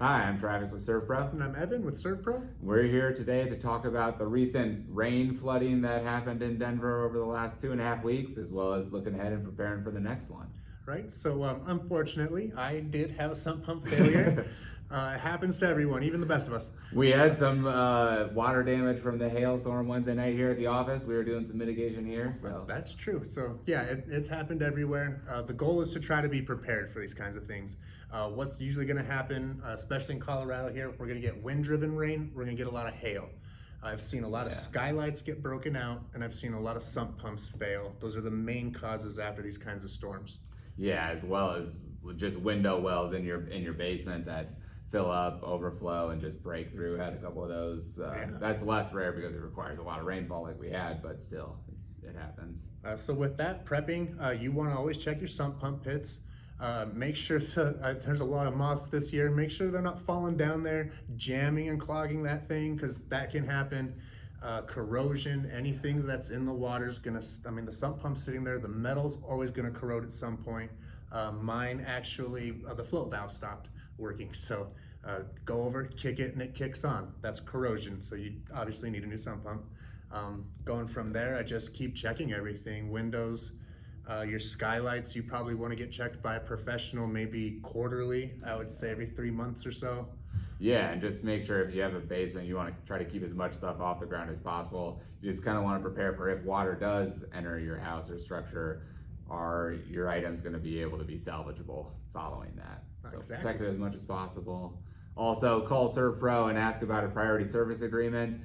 Hi, I'm Travis with SERVPRO. And I'm Evan with SERVPRO. We're here today to talk about the recent rain flooding that happened in Denver over the last 2.5 weeks, as well as looking ahead and preparing for the next one. Right, so unfortunately, I did have a sump pump failure. It happens to everyone, even the best of us. We had some water damage from the hailstorm Wednesday night here at the office. We were doing some mitigation here, so. That's true. So yeah, it's happened everywhere. The goal is to try to be prepared for these kinds of things. What's usually going to happen, especially in Colorado here, we're going to get wind-driven rain. We're going to get a lot of hail. I've seen a lot of skylights get broken out, and I've seen a lot of sump pumps fail. Those are the main causes after these kinds of storms. Yeah, as well as just window wells in your basement that fill up, overflow, and just break through. Had a couple of those. That's less rare because it requires a lot of rainfall like we had, but still, it happens. So with that prepping, you want to always check your sump pump pits. Make sure that, there's a lot of moths this year. Make sure they're not falling down there, jamming and clogging that thing, because that can happen. Corrosion, anything that's in the water is gonna, the sump pump's sitting there, the metal's always gonna corrode at some point. Mine actually, the float valve stopped working. So go over, kick it, and it kicks on. That's corrosion, so you obviously need a new sump pump. Going from there, I just keep checking everything. Windows, your skylights, you probably want to get checked by a professional, maybe quarterly. I would say every 3 months or so. Yeah, and just make sure if you have a basement, you want to try to keep as much stuff off the ground as possible. You just kind of want to prepare for if water does enter your house or structure, are your items going to be able to be salvageable following that? So Exactly. protect it as much as possible. Also, call SERVPRO and ask about a priority service agreement.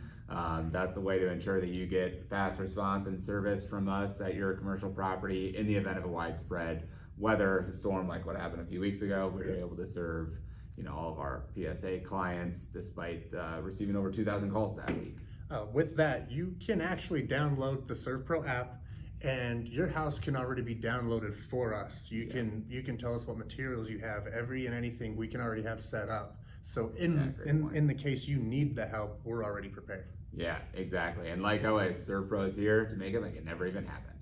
That's a way to ensure that you get fast response and service from us at your commercial property in the event of a widespread weather storm like what happened a few weeks ago. We were able to serve all of our PSA clients despite receiving over 2,000 calls that week. With that, you can actually download the SERVPRO app, and your house can already be downloaded for us. You can tell us what materials you have, every and anything we can already have set up. So in the case you need the help, we're already prepared. Yeah, exactly. And like always, SERVPRO is here to make it like it never even happened.